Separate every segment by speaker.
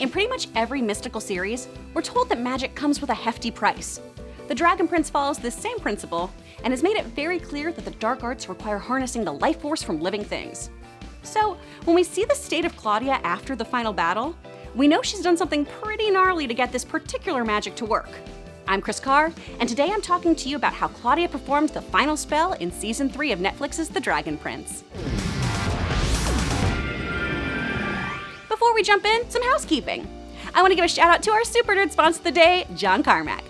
Speaker 1: In pretty much every mystical series, we're told that magic comes with a hefty price. The Dragon Prince follows this same principle and has made it very clear that the dark arts require harnessing the life force from living things. So, when we see the state of Claudia after the final battle, we know she's done something pretty gnarly to get this particular magic to work. I'm Kris Carr, and today I'm talking to you about how Claudia performed the final spell in Season 3 of Netflix's The Dragon Prince. Before we jump in, some housekeeping. I want to give a shout out to our super nerd sponsor of the day, John Carmack.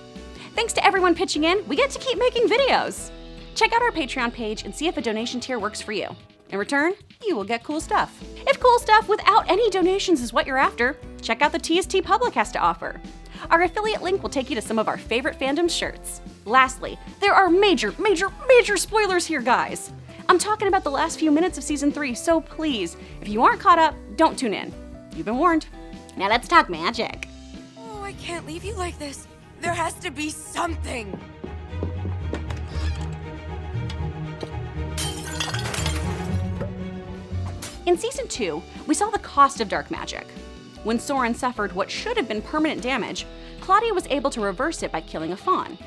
Speaker 1: Thanks to everyone pitching in, we get to keep making videos. Check out our Patreon page and see if a donation tier works for you. In return, you will get cool stuff. If cool stuff without any donations is what you're after, check out the TST Public has to offer. Our affiliate link will take you to some of our favorite fandom shirts. Lastly, there are major spoilers here, guys. I'm talking about the last few minutes of Season 3, so please, if you aren't caught up, don't tune in. You've been warned. Now let's talk magic.
Speaker 2: Oh, I can't leave you like this. There has to be something.
Speaker 1: In Season 2, we saw the cost of dark magic. When Soren suffered what should have been permanent damage, Claudia was able to reverse it by killing a fawn.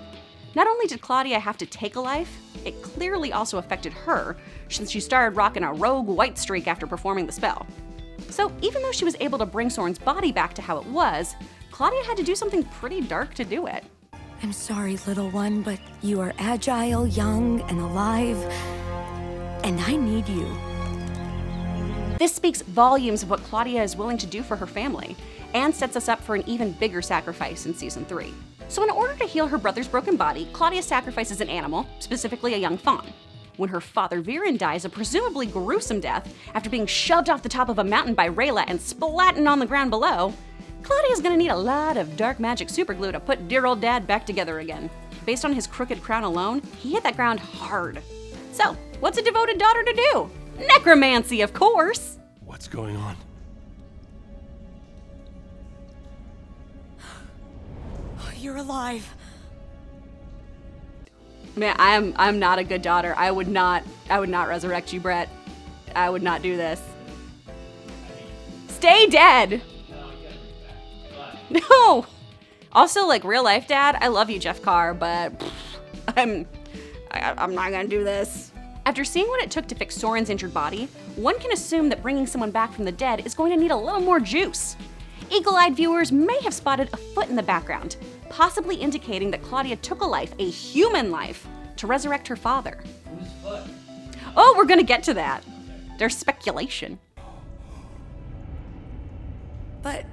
Speaker 1: Not only did Claudia have to take a life, it clearly also affected her, since she started rocking a rogue white streak after performing the spell. So even though she was able to bring Soren's body back to how it was, Claudia had to do something pretty dark to do it.
Speaker 2: I'm sorry, little one, but you are agile, young, and alive, and I need you.
Speaker 1: This speaks volumes of what Claudia is willing to do for her family, and sets us up for an even bigger sacrifice in Season 3. So in order to heal her brother's broken body, Claudia sacrifices an animal, specifically a young fawn. When her father Viren dies a presumably gruesome death after being shoved off the top of a mountain by Rayla and splatting on the ground below, Claudia's gonna need a lot of dark magic superglue to put dear old dad back together again. Based on his crooked crown alone, he hit that ground hard. So, what's a devoted daughter to do? Necromancy, of course!
Speaker 3: What's going on?
Speaker 2: You're alive.
Speaker 1: Man, I'm not a good daughter. I would not resurrect you, Brett. I would not do this. Stay dead! No! Also, like, real life dad, I love you, Jeff Carr, but I'm not gonna do this. After seeing what it took to fix Soren's injured body, one can assume that bringing someone back from the dead is going to need a little more juice. Eagle-eyed viewers may have spotted a foot in the background, possibly indicating that Claudia took a life, a human life, to resurrect her father.
Speaker 4: Whose foot?
Speaker 1: Oh, we're gonna get to that. There's speculation.
Speaker 2: But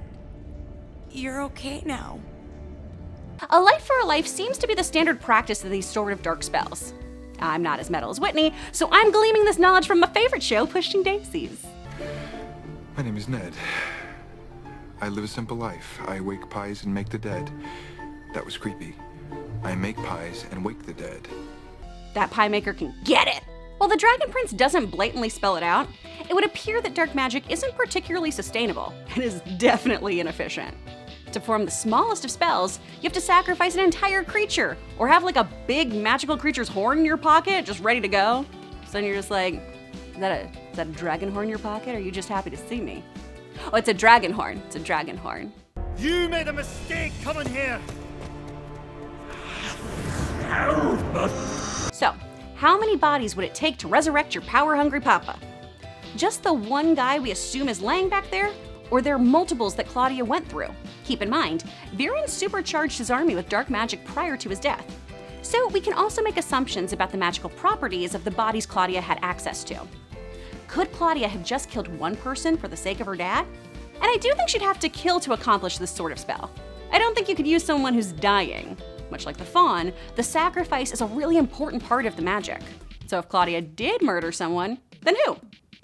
Speaker 2: you're okay now.
Speaker 1: A life for a life seems to be the standard practice of these sort of dark spells. I'm not as metal as Whitney, so I'm gleaming this knowledge from my favorite show, Pushing Daisies.
Speaker 5: My name is Ned. I live a simple life. I wake pies and make the dead. That was creepy. I make pies and wake the dead.
Speaker 1: That pie maker can get it! While the Dragon Prince doesn't blatantly spell it out, it would appear that dark magic isn't particularly sustainable and is definitely inefficient. To perform the smallest of spells, you have to sacrifice an entire creature, or have like a big magical creature's horn in your pocket, just ready to go. So then you're just like, is that a dragon horn in your pocket, or are you just happy to see me? Oh, it's a dragon horn. It's a dragon horn.
Speaker 3: You made a mistake coming here!
Speaker 1: So, how many bodies would it take to resurrect your power-hungry papa? Just the one guy we assume is laying back there? Or there are multiples that Claudia went through? Keep in mind, Viren supercharged his army with dark magic prior to his death. So we can also make assumptions about the magical properties of the bodies Claudia had access to. Could Claudia have just killed one person for the sake of her dad? And I do think she'd have to kill to accomplish this sort of spell. I don't think you could use someone who's dying. Much like the fawn, the sacrifice is a really important part of the magic. So if Claudia did murder someone, then who?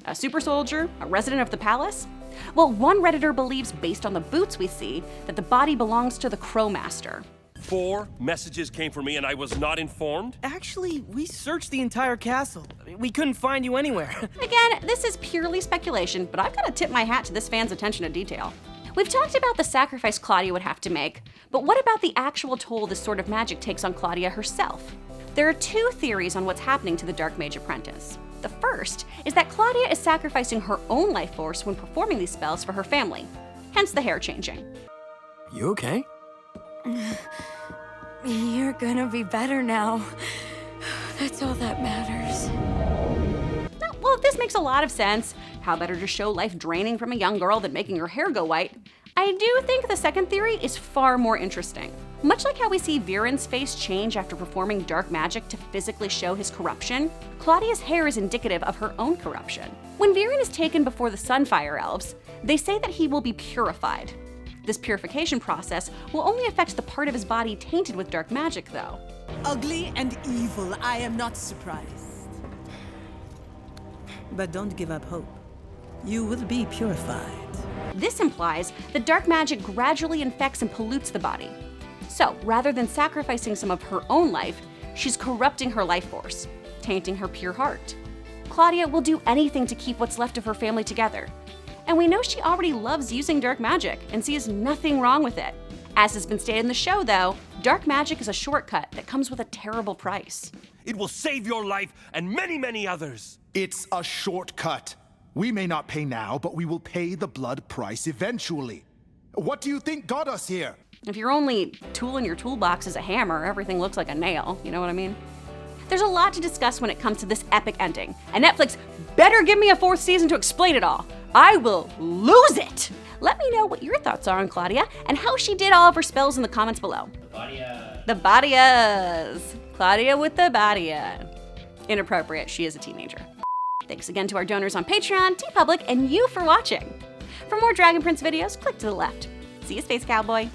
Speaker 1: A super soldier? A resident of the palace? Well, one Redditor believes, based on the boots we see, that the body belongs to the Crow Master.
Speaker 3: 4 messages came for me and I was not informed?
Speaker 4: Actually, we searched the entire castle. We couldn't find you anywhere.
Speaker 1: Again, this is purely speculation, but I've got to tip my hat to this fan's attention to detail. We've talked about the sacrifice Claudia would have to make, but what about the actual toll this sort of magic takes on Claudia herself? There are 2 theories on what's happening to the Dark Mage Apprentice. The first is that Claudia is sacrificing her own life force when performing these spells for her family. hence the hair changing.
Speaker 6: You okay?
Speaker 2: You're gonna be better now. That's all that matters.
Speaker 1: Well, this makes a lot of sense. How better to show life draining from a young girl than making her hair go white? I do think the second theory is far more interesting. Much like how we see Viren's face change after performing dark magic to physically show his corruption, Claudia's hair is indicative of her own corruption. When Viren is taken before the Sunfire Elves, they say that he will be purified. This purification process will only affect the part of his body tainted with dark magic, though.
Speaker 7: Ugly and evil, I am not surprised. But don't give up hope. You will be purified.
Speaker 1: This implies that dark magic gradually infects and pollutes the body. So, rather than sacrificing some of her own life, she's corrupting her life force, tainting her pure heart. Claudia will do anything to keep what's left of her family together. And we know she already loves using dark magic and sees nothing wrong with it. As has been stated in the show, though, dark magic is a shortcut that comes with a terrible price.
Speaker 3: It will save your life and many, many others.
Speaker 8: It's a shortcut. We may not pay now, but we will pay the blood price eventually. What do you think got us here?
Speaker 1: If your only tool in your toolbox is a hammer, everything looks like a nail, you know what I mean? There's a lot to discuss when it comes to this epic ending, and Netflix better give me a 4th season to explain it all. I will lose it! Let me know what your thoughts are on Claudia and how she did all of her spells in the comments below. The Badias. Claudia with the Badia. Inappropriate, she is a teenager. Thanks again to our donors on Patreon, TeePublic, and you for watching. For more Dragon Prince videos, click to the left. See you, Space Cowboy.